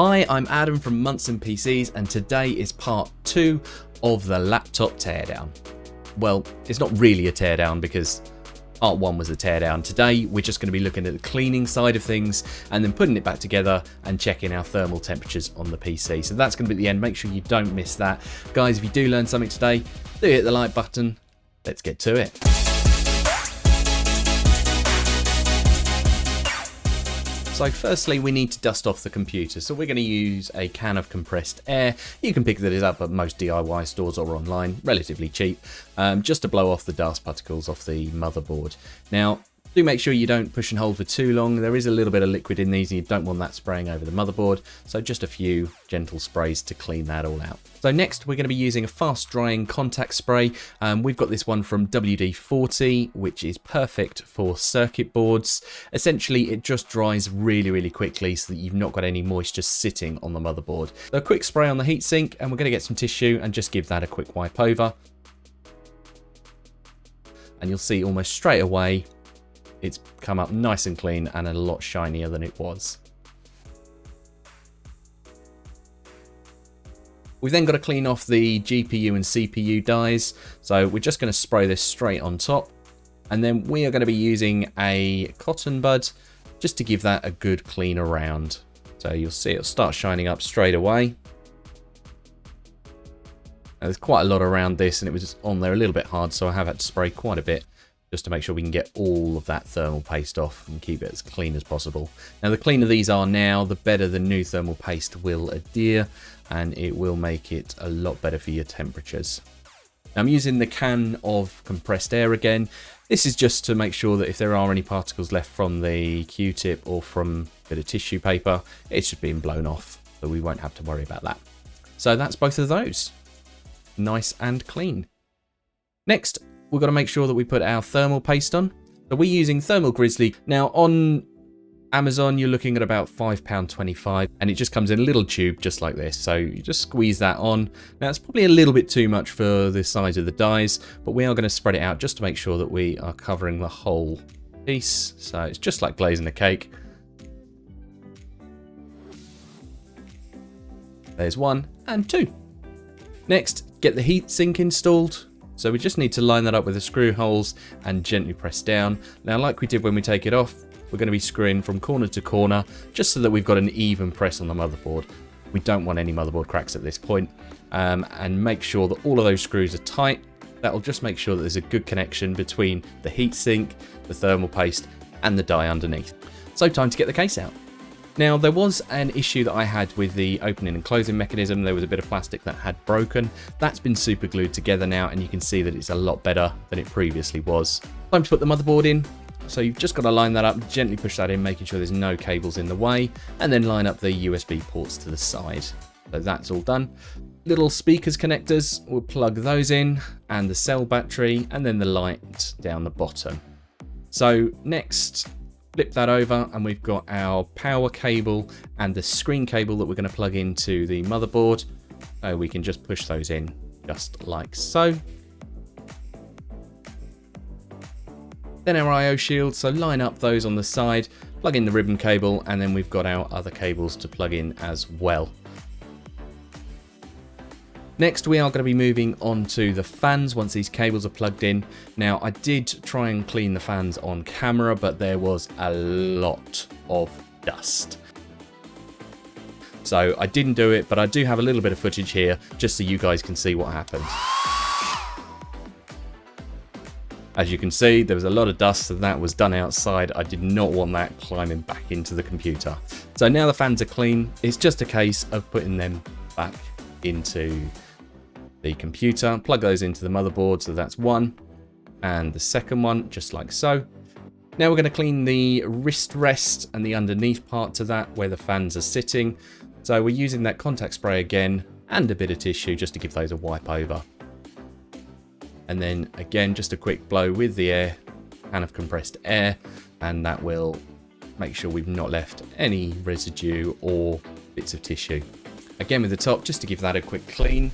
Hi, I'm Adam from Months and PCs, and today is part 2 of the laptop teardown. Well, it's not really a teardown because part 1 was a teardown. Today we're just going to be looking at the cleaning side of things and then putting it back together and checking our thermal temperatures on the PC. So that's going to be the end. Make sure you don't miss that. Guys, if you do learn something today, do hit the like button. Let's get to it. So firstly, we need to dust off the computer. So we're going to use a can of compressed air. You can pick that up at most DIY stores or online, relatively cheap, just to blow off the dust particles off the motherboard. Now, do make sure you don't push and hold for too long. There is a little bit of liquid in these and you don't want that spraying over the motherboard. So just a few gentle sprays to clean that all out. So next we're going to be using a fast drying contact spray. We've got this one from WD-40, which is perfect for circuit boards. Essentially it just dries really quickly so that you've not got any moisture sitting on the motherboard. So a quick spray on the heatsink, and we're going to get some tissue and just give that a quick wipe over. And you'll see almost straight away it's come up nice and clean and a lot shinier than it was. We've then got to clean off the GPU and CPU dies. So we're just going to spray this straight on top. And then we are going to be using a cotton bud just to give that a good clean around. So you'll see it'll start shining up straight away. Now, there's quite a lot around this and it was just on there a little bit hard, so I have had to spray quite a bit just to make sure we can get all of that thermal paste off and keep it as clean as possible. Now, the cleaner these are now, the better the new thermal paste will adhere, and it will make it a lot better for your temperatures. Now, I'm using the can of compressed air again. This is just to make sure that if there are any particles left from the Q-tip or from a bit of tissue paper, it's just being blown off, so we won't have to worry about that. So that's both of those. Nice and clean. Next, we've got to make sure that we put our thermal paste on. So we're using Thermal Grizzly. Now on Amazon, you're looking at about £5.25, and it just comes in a little tube just like this. So you just squeeze that on. Now it's probably a little bit too much for the size of the dies, but we are going to spread it out just to make sure that we are covering the whole piece. So it's just like glazing a cake. There's 1 and 2. Next, get the heatsink installed. So we just need to line that up with the screw holes and gently press down. Now, like we did when we take it off, we're going to be screwing from corner to corner just so that we've got an even press on the motherboard. We don't want any motherboard cracks at this point. And make sure that all of those screws are tight. That'll just make sure that there's a good connection between the heatsink, the thermal paste, and the die underneath. So time to get the case out. Now, there was an issue that I had with the opening and closing mechanism. There was a bit of plastic that had broken. That's been super glued together now, and you can see that it's a lot better than it previously was. Time to put the motherboard in. So you've just got to line that up, gently push that in, making sure there's no cables in the way, and then line up the USB ports to the side. So that's all done. Little speakers connectors, we'll plug those in, and the cell battery, and then the light down the bottom. So next, flip that over and we've got our power cable and the screen cable that we're going to plug into the motherboard. So we can just push those in just like so. Then our IO shield, so line up those on the side, plug in the ribbon cable, and then we've got our other cables to plug in as well. Next, we are going to be moving on to the fans once these cables are plugged in. Now, I did try and clean the fans on camera, but there was a lot of dust. So I didn't do it, but I do have a little bit of footage here just so you guys can see what happened. As you can see, there was a lot of dust and that was done outside. I did not want that climbing back into the computer. So now the fans are clean. It's just a case of putting them back into the computer, plug those into the motherboard. So that's 1, and the second one just like so. Now we're going to clean the wrist rest and the underneath part to that where the fans are sitting. So we're using that contact spray again and a bit of tissue just to give those a wipe over. And then again, just a quick blow with the air, can of compressed air, and that will make sure we've not left any residue or bits of tissue. Again with the top, just to give that a quick clean.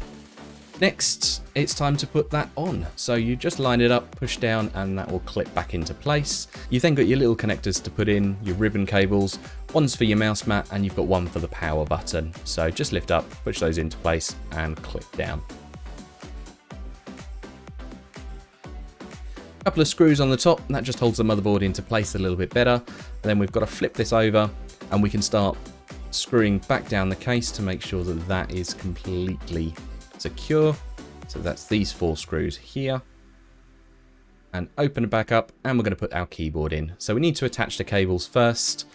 Next, it's time to put that on. So you just line it up, push down, and that will clip back into place. You've then got your little connectors to put in, your ribbon cables. One's for your mouse mat, and you've got one for the power button. So just lift up, push those into place, and clip down. A couple of screws on the top, and that just holds the motherboard into place a little bit better. And then we've got to flip this over, and we can start screwing back down the case to make sure that that is completely secure. So that's these 4 screws here, and open it back up, and we're going to put our keyboard in. So we need to attach the cables first.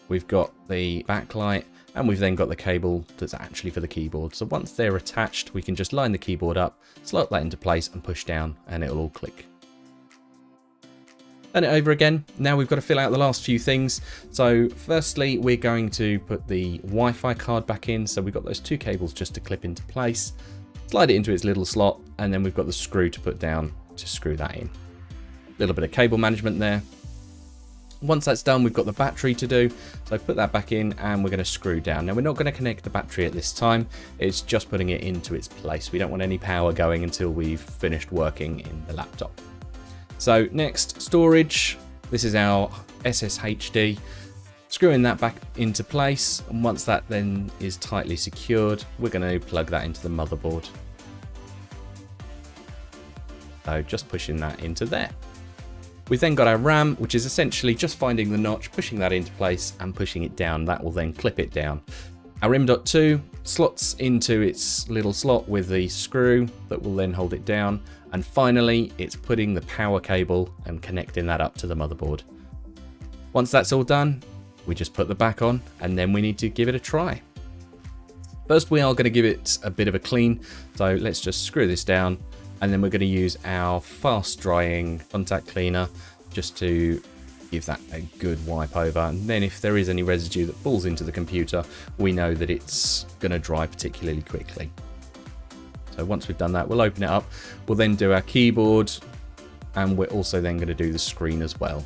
We've got the backlight, and we've then got the cable that's actually for the keyboard. So once they're attached, we can just line the keyboard up, slot that into place, and push down, and it'll all click. Turn it over again. Now we've got to fill out the last few things. So firstly, we're going to put the Wi-Fi card back in. So we've got those 2 cables just to clip into place, slide it into its little slot, and then we've got the screw to put down to screw that in. A little bit of cable management there. Once that's done, we've got the battery to do. So put that back in, and we're going to screw down. Now we're not going to connect the battery at this time. It's just putting it into its place. We don't want any power going until we've finished working in the laptop. So next, storage. This is our SSHD. Screwing that back into place, and once that then is tightly secured, we're going to plug that into the motherboard. So just pushing that into there. We've then got our RAM, which is essentially just finding the notch, pushing that into place and pushing it down. That will then clip it down. Our M.2 slots into its little slot with the screw that will then hold it down. And finally, it's putting the power cable and connecting that up to the motherboard. Once that's all done, we just put the back on, and then we need to give it a try. First, we are going to give it a bit of a clean. So let's just screw this down, and then we're going to use our fast drying contact cleaner just to give that a good wipe over. And then if there is any residue that falls into the computer, we know that it's going to dry particularly quickly. So once we've done that, we'll open it up. We'll then do our keyboard, and we're also then going to do the screen as well.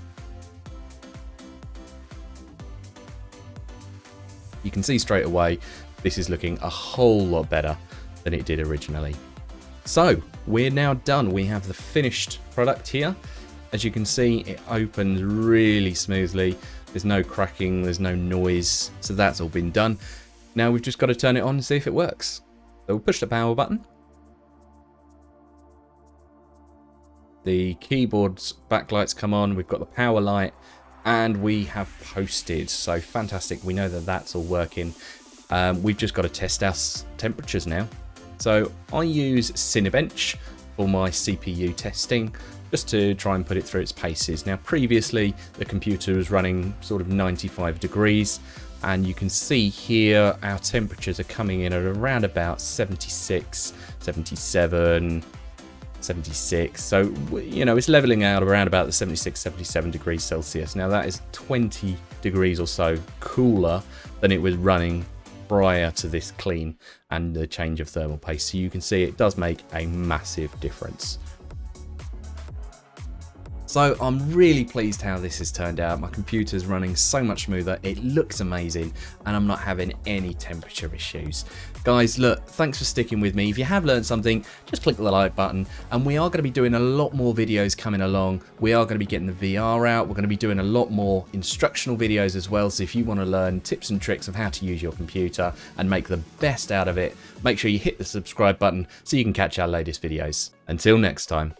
You can see straight away, this is looking a whole lot better than it did originally. So we're now done. We have the finished product here. As you can see, it opens really smoothly. There's no cracking, there's no noise. So that's all been done. Now we've just got to turn it on and see if it works. So we'll push the power button. The keyboard's backlights come on. We've got the power light, and we have posted. So fantastic. We know that that's all working. We've just got to test our temperatures now. So I use Cinebench for my CPU testing, just to try and put it through its paces. Now previously the computer was running sort of 95 degrees, and you can see here our temperatures are coming in at around about 76, 77, 76. So, you know, it's leveling out around about the 76, 77 degrees Celsius. Now that is 20 degrees or so cooler than it was running prior to this clean and the change of thermal paste. So you can see it does make a massive difference. So I'm really pleased how this has turned out. My computer's running so much smoother. It looks amazing, and I'm not having any temperature issues. Guys, look, thanks for sticking with me. If you have learned something, just click the like button, and we are going to be doing a lot more videos coming along. We are going to be getting the VR out. We're going to be doing a lot more instructional videos as well. So if you want to learn tips and tricks of how to use your computer and make the best out of it, make sure you hit the subscribe button so you can catch our latest videos. Until next time.